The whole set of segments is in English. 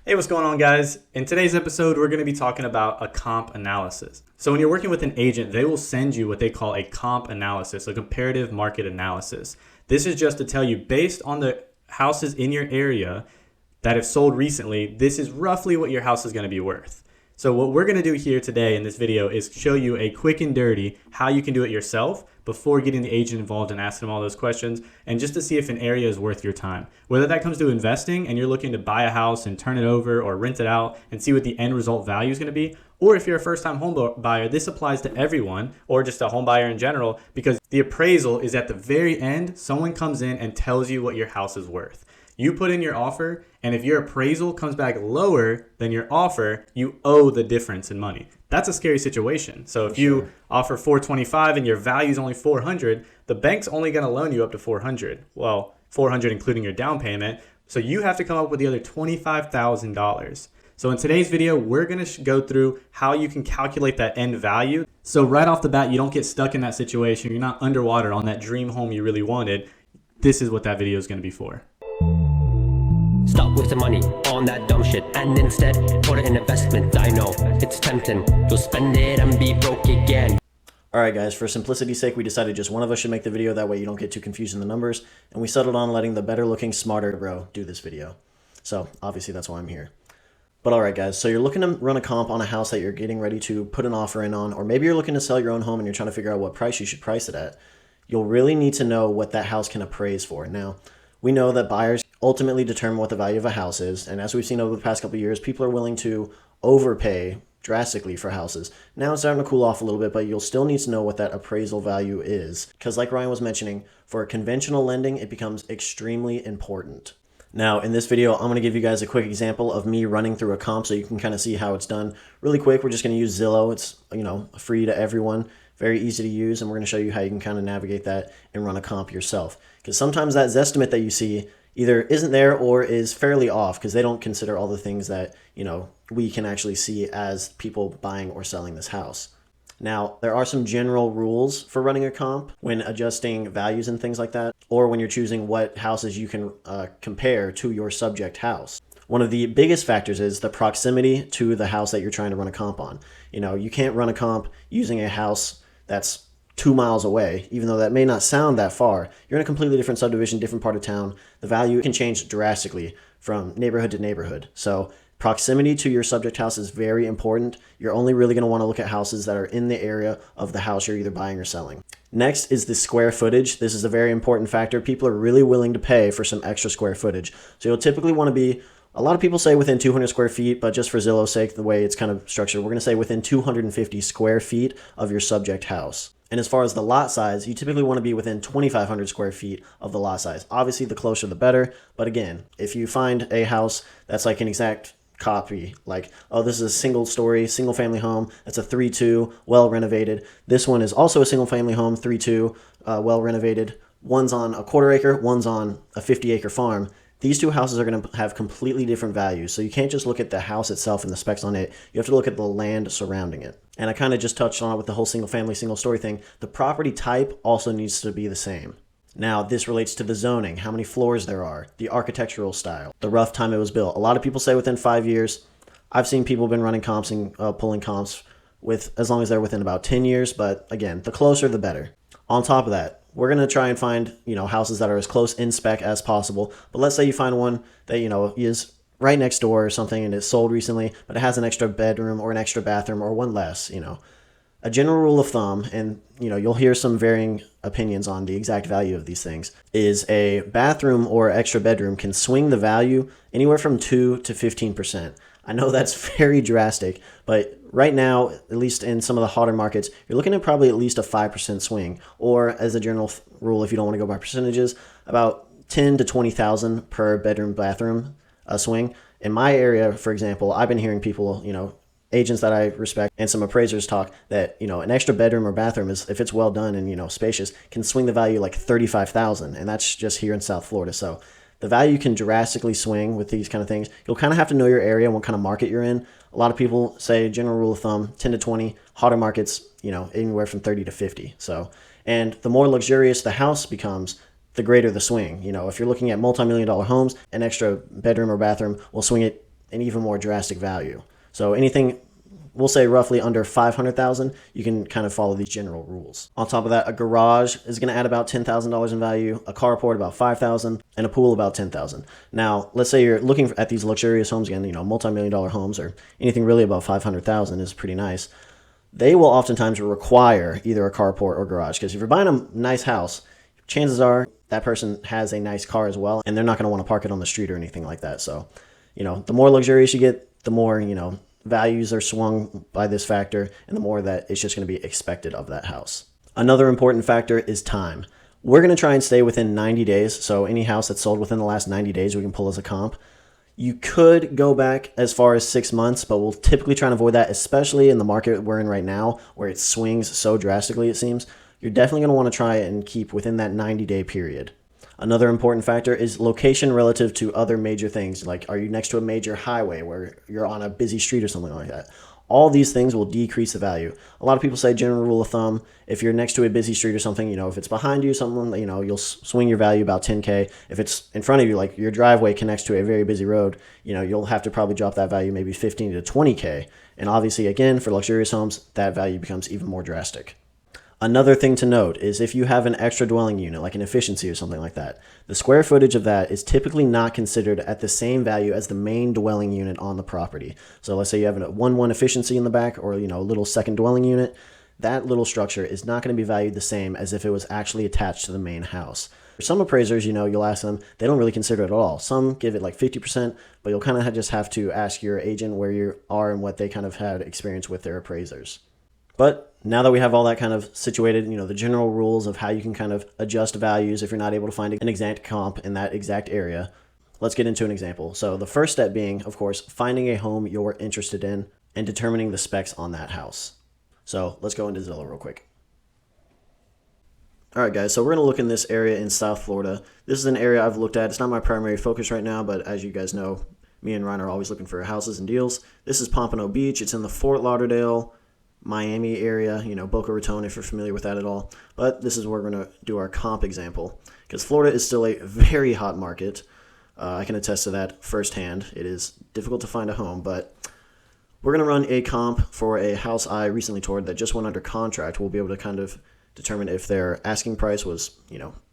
Hey, what's going on, guys? In today's episode, we're going to be talking about a comp analysis. So when you're working with an agent, they will send you what they call a comp analysis, a comparative market analysis. This is just to tell you, based on the houses in your area that have sold recently, this is roughly what your house is going to be worth. So what we're going to do here today in this video is show you a quick and dirty how you can do it yourself before getting the agent involved and asking them all those questions, and just to see if an area is worth your time. Whether that comes to investing and you're looking to buy a house and turn it over or rent it out and see what the end result value is going to be, or if you're a first-time home buyer, this applies to everyone, or just a home buyer in general, because the appraisal is at the very end. Someone comes in and tells you what your house is worth. You put in your offer, and if your appraisal comes back lower than your offer, you owe the difference in money. That's a scary situation. So if you offer $425 and your value is only $400, the bank's only going to loan you up to $400. Well, $400 including your down payment. So you have to come up with the other $25,000. So in today's video, we're going to go through how you can calculate that end value. So right off the bat, you don't get stuck in that situation. You're not underwater on that dream home you really wanted. This is what that video is going to be for. Stop wasting money on that dumb shit and instead put it in investment. I know it's tempting, you'll spend it and be broke again. Alright guys, for simplicity's sake, we decided just one of us should make the video, that way you don't get too confused in the numbers, and we settled on letting the better looking, smarter bro do this video. So obviously that's why I'm here. But alright guys, so you're looking to run a comp on a house that you're getting ready to put an offer in on, or maybe you're looking to sell your own home and you're trying to figure out what price you should price it at. You'll really need to know what that house can appraise for. Now, we know that buyers ultimately determine what the value of a house is, and as we've seen over the past couple of years, people are willing to overpay drastically for houses. Now it's starting to cool off a little bit, but you'll still need to know what that appraisal value is, because like Ryan was mentioning, for conventional lending, it becomes extremely important. Now, in this video, I'm going to give you guys a quick example of me running through a comp so you can kind of see how it's done. Really quick, we're just going to use Zillow. It's, free to everyone, very easy to use, and we're going to show you how you can kind of navigate that and run a comp yourself. Because sometimes that Zestimate that you see either isn't there or is fairly off, because they don't consider all the things that, we can actually see as people buying or selling this house. Now, there are some general rules for running a comp when adjusting values and things like that, or when you're choosing what houses you can compare to your subject house. One of the biggest factors is the proximity to the house that you're trying to run a comp on. You can't run a comp using a house that's 2 miles away, even though that may not sound that far. You're in a completely different subdivision, different part of town. The value can change drastically from neighborhood to neighborhood. So proximity to your subject house is very important. You're only really going to want to look at houses that are in the area of the house you're either buying or selling. Next is the square footage. This is a very important factor. People are really willing to pay for some extra square footage. So you'll typically want to be, a lot of people say within 200 square feet, but just for Zillow's sake, the way it's kind of structured, we're going to say within 250 square feet of your subject house. And as far as the lot size, you typically want to be within 2,500 square feet of the lot size. Obviously, the closer the better. But again, if you find a house that's like an exact copy, like, oh, this is a single story, single family home, that's a 3-2, well renovated. This one is also a single family home, 3-2, well renovated. One's on a 1/4 acre, one's on a 50-acre farm. These two houses are going to have completely different values. So you can't just look at the house itself and the specs on it. You have to look at the land surrounding it. And I kind of just touched on it with the whole single family, single story thing. The property type also needs to be the same. Now, this relates to the zoning, how many floors there are, the architectural style, the rough time it was built. A lot of people say within 5 years. I've seen people been running comps and pulling comps with as long as they're within about 10 years. But again, the closer, the better. On top of that, we're going to try and find, houses that are as close in spec as possible. But let's say you find one that, is right next door or something and it's sold recently, but it has an extra bedroom or an extra bathroom or one less, A general rule of thumb, and, you'll hear some varying opinions on the exact value of these things, is a bathroom or extra bedroom can swing the value anywhere from 2 to 15%. I know that's very drastic, but right now, at least in some of the hotter markets, you're looking at probably at least a 5% swing, or as a general rule, if you don't want to go by percentages, about 10 to 20,000 per bedroom bathroom swing. In my area, for example, I've been hearing people, agents that I respect and some appraisers talk that, an extra bedroom or bathroom is, if it's well done and, spacious, can swing the value like 35,000, and that's just here in South Florida. So the value can drastically swing with these kind of things. You'll kind of have to know your area and what kind of market you're in. A lot of people say, general rule of thumb, 10 to 20, hotter markets, anywhere from 30 to 50. So, and the more luxurious the house becomes, the greater the swing. If you're looking at multi-million-dollar homes, an extra bedroom or bathroom will swing it an even more drastic value. So anything, we'll say roughly under 500,000, you can kind of follow these general rules. On top of that, a garage is going to add about $10,000 in value, a carport about 5,000, and a pool about 10,000. Now, let's say you're looking at these luxurious homes again, multi-million dollar homes, or anything really above 500,000 is pretty nice. They will oftentimes require either a carport or garage, because if you're buying a nice house, chances are that person has a nice car as well, and they're not going to want to park it on the street or anything like that. So, the more luxurious you get, the more, values are swung by this factor, and the more that it's just going to be expected of that house. Another important factor is time. We're going to try and stay within 90 days. So any house that's sold within the last 90 days, we can pull as a comp. You could go back as far as 6 months, but we'll typically try and avoid that, especially in the market we're in right now, where it swings so drastically, it seems. You're definitely going to want to try and keep within that 90-day period. Another important factor is location relative to other major things. Like, are you next to a major highway where you're on a busy street or something like that? All these things will decrease the value. A lot of people say, general rule of thumb, if you're next to a busy street or something, if it's behind you, someone, you'll swing your value about 10K. If it's in front of you, like your driveway connects to a very busy road, you'll have to probably drop that value maybe 15 to 20K. And obviously, again, for luxurious homes, that value becomes even more drastic. Another thing to note is if you have an extra dwelling unit, like an efficiency or something like that, the square footage of that is typically not considered at the same value as the main dwelling unit on the property. So let's say you have a 1-1 efficiency in the back, or a little second dwelling unit. That little structure is not going to be valued the same as if it was actually attached to the main house. For some appraisers, you'll ask them, they don't really consider it at all. Some give it like 50%, but you'll kind of just have to ask your agent where you are and what they kind of had experience with their appraisers. But now that we have all that kind of situated, the general rules of how you can kind of adjust values if you're not able to find an exact comp in that exact area, let's get into an example. So the first step being, of course, finding a home you're interested in and determining the specs on that house. So let's go into Zillow real quick. All right, guys, so we're going to look in this area in South Florida. This is an area I've looked at. It's not my primary focus right now, but as you guys know, me and Ryan are always looking for houses and deals. This is Pompano Beach. It's in the Fort Lauderdale, Miami area, Boca Raton, if you're familiar with that at all. But this is where we're going to do our comp example, because Florida is still a very hot market. I can attest to that firsthand. It is difficult to find a home, but we're going to run a comp for a house I recently toured that just went under contract. We'll be able to kind of determine if their asking price was,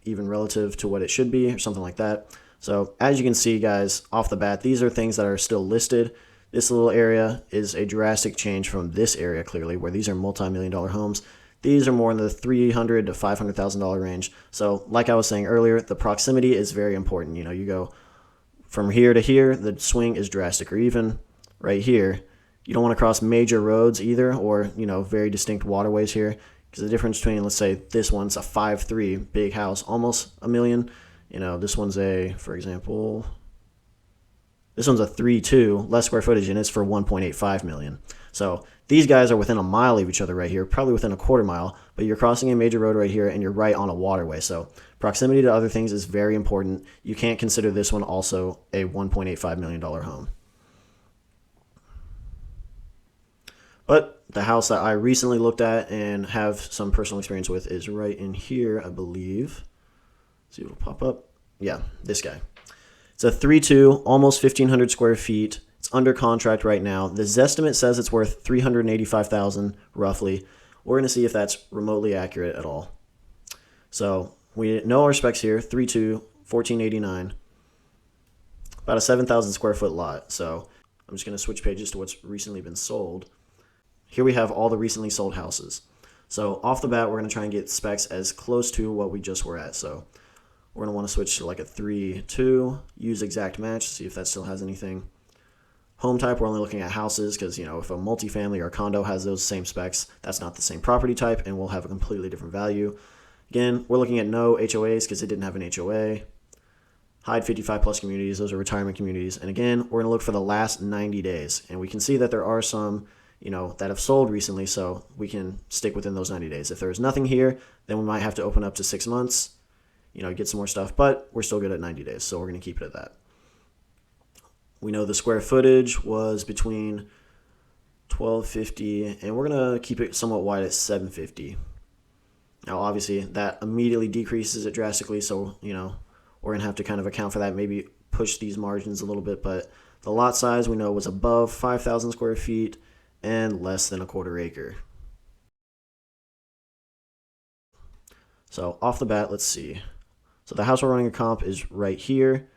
even relative to what it should be or something like that. So as you can see, guys, off the bat, these are things that are still listed. This little area is a drastic change from this area, clearly, where these are multi-million dollar homes. These are more in the $300,000 to $500,000 range. So like I was saying earlier, the proximity is very important. You go from here to here, the swing is drastic. Or even right here, you don't want to cross major roads either, or, very distinct waterways here. Because the difference between, let's say, this one's a 5.3 big house, almost $1 million. This one's for example, this one's a 3.2, less square footage, and it's for 1.85 million. So these guys are within a mile of each other right here, probably within a quarter mile, but you're crossing a major road right here, and you're right on a waterway. So proximity to other things is very important. You can't consider this one also a $1.85 million home. But the house that I recently looked at and have some personal experience with is right in here, I believe. Let's see if it'll pop up. Yeah, this guy. It's a 3.2, almost 1,500 square feet. It's under contract right now. The Zestimate says it's worth $385,000 roughly. We're going to see if that's remotely accurate at all. So we know our specs here: 3.2, 1,489, about a 7,000 square foot lot. So I'm just going to switch pages to what's recently been sold. Here we have all the recently sold houses. So off the bat, we're going to try and get specs as close to what we just were at. So we're going to want to switch to like a 3.2, use exact match, see if that still has anything. Home type, we're only looking at houses because, if a multifamily or condo has those same specs, that's not the same property type and will have a completely different value. Again, we're looking at no HOAs because it didn't have an HOA. Hide 55 plus communities, those are retirement communities. And again, we're going to look for the last 90 days. And we can see that there are some, that have sold recently, so we can stick within those 90 days. If there's nothing here, then we might have to open up to 6 months. Get some more stuff, but we're still good at 90 days, so we're going to keep it at that. We know the square footage was between 1,250, and we're going to keep it somewhat wide at 750. Now, obviously, that immediately decreases it drastically, so, we're going to have to kind of account for that, maybe push these margins a little bit, but The lot size we know was above 5,000 square feet and less than a quarter acre. So off the bat, let's see. So the house we're running a comp is right here.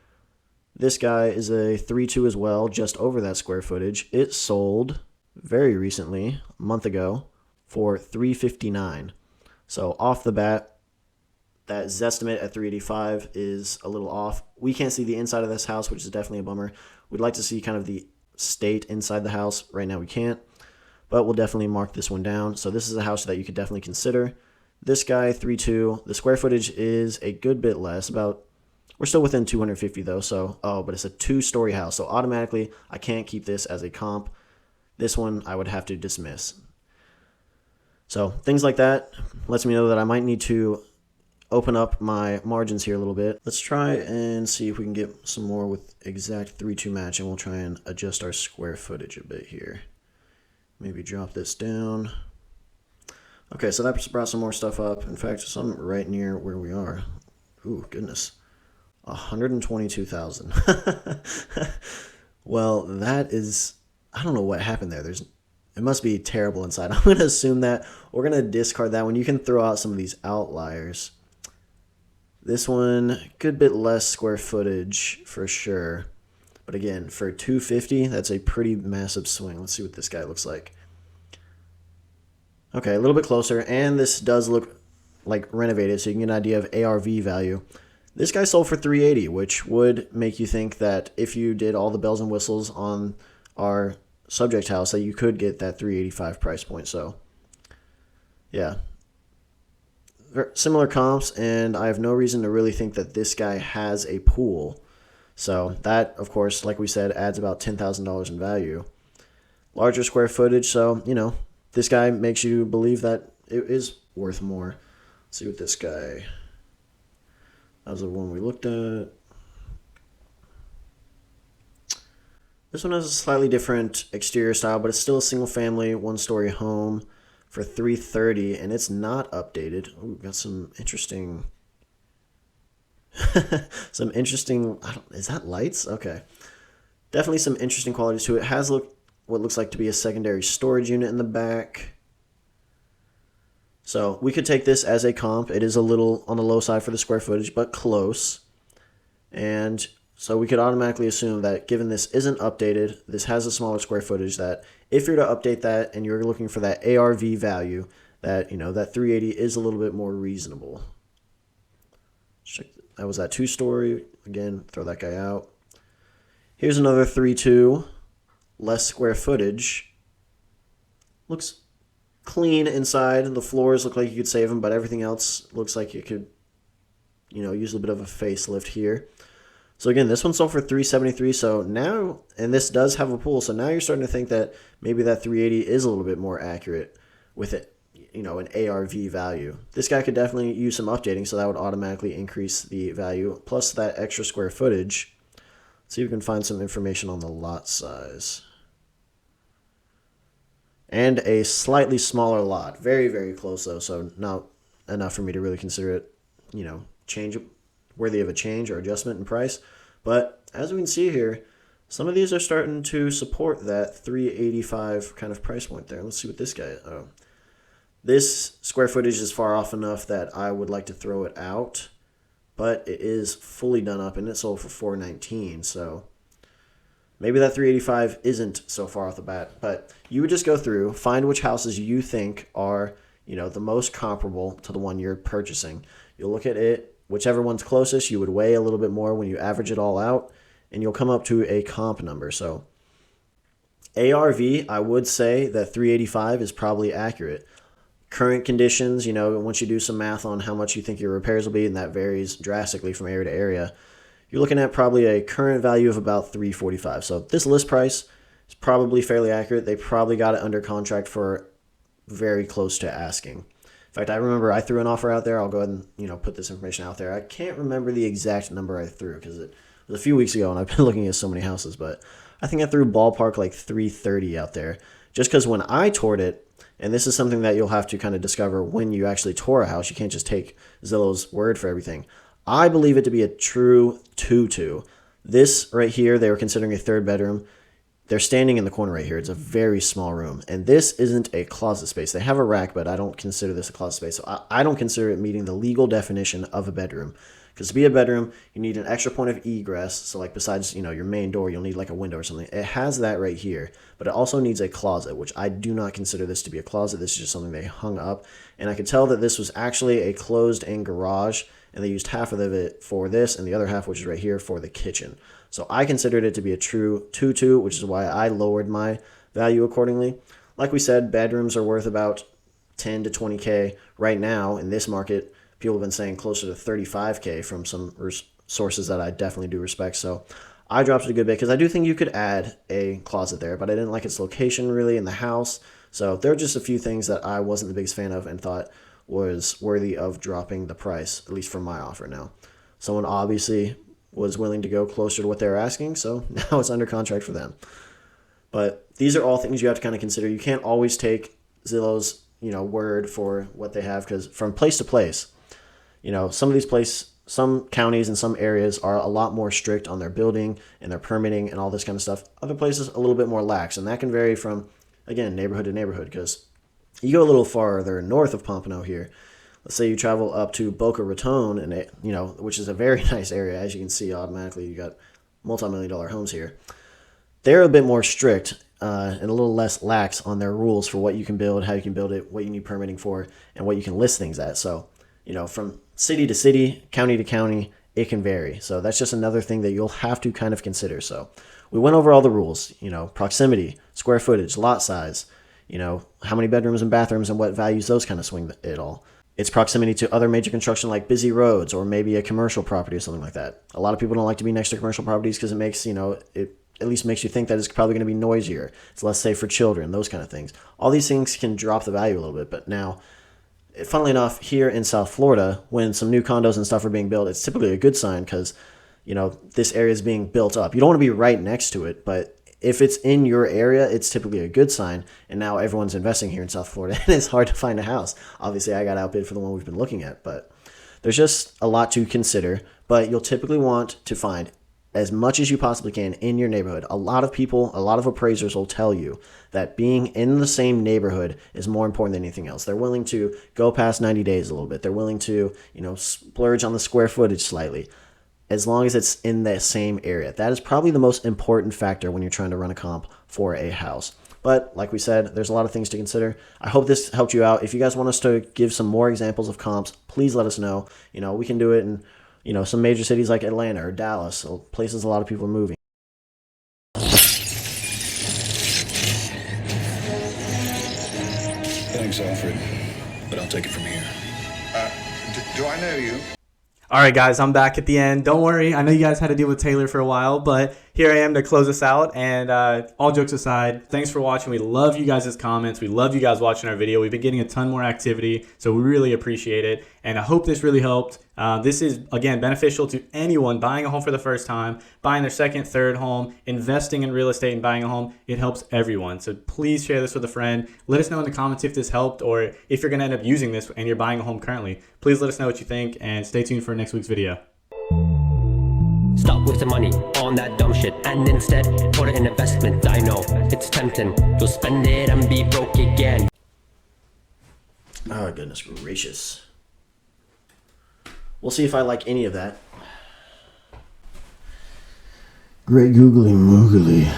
This guy is a 3.2 as well, just over that square footage. It sold very recently, a month ago, for $359. So off the bat, that Zestimate at $385 is a little off. We can't see the inside of this house, which is definitely a bummer. We'd like to see kind of the state inside the house. Right now we can't, but we'll definitely mark this one down. So this is a house that you could definitely consider. This guy, 3.2, the square footage is a good bit less, we're still within 250 though, so, but it's a 2-story house, so automatically I can't keep this as a comp. This one I would have to dismiss. So things like that lets me know that I might need to open up my margins here a little bit. Let's try and see if we can get some more with exact 3.2 match, and we'll try and adjust our square footage a bit here. Maybe drop this down. Okay, so that brought some more stuff up. In fact, some right near where we are. Ooh, goodness. 122,000. Well, that is, I don't know what happened there. It must be terrible inside. I'm going to assume that. We're going to discard that one. You can throw out some of these outliers. This one, good bit less square footage for sure. But again, for 250, that's a pretty massive swing. Let's see what this guy looks like. Okay, a little bit closer, and this does look like renovated, so you can get an idea of ARV value. This guy sold for $380, which would make you think that if you did all the bells and whistles on our subject house, that you could get that $385 price point. So, yeah. Similar comps, and I have no reason to really think that this guy has a pool. So that, of course, like we said, adds about $10,000 in value. Larger square footage, so, this guy makes you believe that it is worth more. Let's see what this guy... That was the one we looked at. This one has a slightly different exterior style, but it's still a single-family, 1-story home for $330, and it's not updated. Ooh, got some interesting... is that lights? Okay. Definitely some interesting qualities to it. It has what looks like to be a secondary storage unit in the back. So we could take this as a comp. It is a little on the low side for the square footage, but close. And so we could automatically assume that given this isn't updated, this has a smaller square footage, that if you're to update that and you're looking for that ARV value, that, that 380 is a little bit more reasonable. Check. That was that 2-story. Again, throw that guy out. Here's another 3.2, less square footage. Looks clean inside. The floors look like you could save them, but everything else looks like you could, use a bit of a facelift here. So again, this one sold for $373. So now, and this does have a pool, so now you're starting to think that maybe that 380 is a little bit more accurate with it, an ARV value. This guy could definitely use some updating, so that would automatically increase the value, plus that extra square footage. Let's see if we can find some information on the lot size. And a slightly smaller lot. Very, very close, though, so not enough for me to really consider it, worthy of a change or adjustment in price. But as we can see here, some of these are starting to support that $385 kind of price point there. Let's see what this guy is. Oh. This square footage is far off enough that I would like to throw it out, but it is fully done up, and it sold for $419, so... Maybe that 385 isn't so far off the bat, but you would just go through, find which houses you think are, the most comparable to the one you're purchasing. You'll look at it, whichever one's closest, you would weigh a little bit more when you average it all out, and you'll come up to a comp number. So ARV, I would say that 385 is probably accurate. Current conditions, once you do some math on how much you think your repairs will be, and that varies drastically from area to area, you're looking at probably a current value of about $345. So this list price is probably fairly accurate. They probably got it under contract for very close to asking. In fact, I remember I threw an offer out there. I'll go ahead and put this information out there. I can't remember the exact number I threw because it was a few weeks ago and I've been looking at so many houses, but I think I threw ballpark like $330 out there just because when I toured it, and this is something that you'll have to kind of discover when you actually tour a house. You can't just take Zillow's word for everything. I believe it to be a true 2-2. This right here, they were considering a third bedroom. They're standing in the corner right here. It's a very small room. And this isn't a closet space. They have a rack, but I don't consider this a closet space. So I don't consider it meeting the legal definition of a bedroom. Because to be a bedroom, you need an extra point of egress. So like besides, your main door, you'll need like a window or something. It has that right here. But it also needs a closet, which I do not consider this to be a closet. This is just something they hung up. And I could tell that this was actually a closed-in garage. And they used half of it for this and the other half, which is right here, for the kitchen. So I considered it to be a true 2-2, which is why I lowered my value accordingly. Like we said, bedrooms are worth about 10 to 20K. Right now, in this market, people have been saying closer to 35K from some sources that I definitely do respect. So I dropped it a good bit because I do think you could add a closet there, but I didn't like its location really in the house. So there are just a few things that I wasn't the biggest fan of and thought was worthy of dropping the price, at least for my offer now. Someone obviously was willing to go closer to what they were asking, so now it's under contract for them. But these are all things you have to kind of consider. You can't always take Zillow's, word for what they have, because from place to place, some counties and some areas are a lot more strict on their building and their permitting and all this kind of stuff. Other places a little bit more lax, and that can vary from, again, neighborhood to neighborhood, because you go a little farther north of Pompano here. Let's say you travel up to Boca Raton, and which is a very nice area. As you can see, automatically you got multi-million-dollar homes here. They're a bit more strict and a little less lax on their rules for what you can build, how you can build it, what you need permitting for, and what you can list things at. So, from city to city, county to county, it can vary. So that's just another thing that you'll have to kind of consider. So we went over all the rules, proximity, square footage, lot size, how many bedrooms and bathrooms and what values those kind of swing it all. Its proximity to other major construction like busy roads or maybe a commercial property or something like that. A lot of people don't like to be next to commercial properties because it makes, it at least makes you think that it's probably going to be noisier. It's less safe for children, those kind of things. All these things can drop the value a little bit. But now, funnily enough, here in South Florida, when some new condos and stuff are being built, it's typically a good sign because, this area is being built up. You don't want to be right next to it, but if it's in your area, it's typically a good sign. And now everyone's investing here in South Florida, and it's hard to find a house. Obviously, I got outbid for the one we've been looking at, but there's just a lot to consider. But you'll typically want to find as much as you possibly can in your neighborhood. A lot of people, a lot of appraisers will tell you that being in the same neighborhood is more important than anything else. They're willing to go past 90 days a little bit. They're willing to, splurge on the square footage slightly, as long as it's in the same area. That is probably the most important factor when you're trying to run a comp for a house. But like we said, there's a lot of things to consider. I hope this helped you out. If you guys want us to give some more examples of comps, please let us know. We can do it in, some major cities like Atlanta or Dallas, so places a lot of people are moving. Thanks, Alfred, but I'll take it from here. Do I know you? All right, guys, I'm back at the end. Don't worry. I know you guys had to deal with Taylor for a while, but here I am to close us out. And all jokes aside, thanks for watching. We love you guys' comments. We love you guys watching our video. We've been getting a ton more activity, so we really appreciate it. And I hope this really helped. This is, again, beneficial to anyone buying a home for the first time, buying their second, third home, investing in real estate and buying a home. It helps everyone. So please share this with a friend. Let us know in the comments if this helped, or if you're going to end up using this and you're buying a home currently. Please let us know what you think, and stay tuned for next week's video. Stop wasting money on that dumb shit and instead put it in investment. I know it's tempting. You'll spend it and be broke again. Oh, goodness gracious. We'll see if I like any of that. Great googly moogly.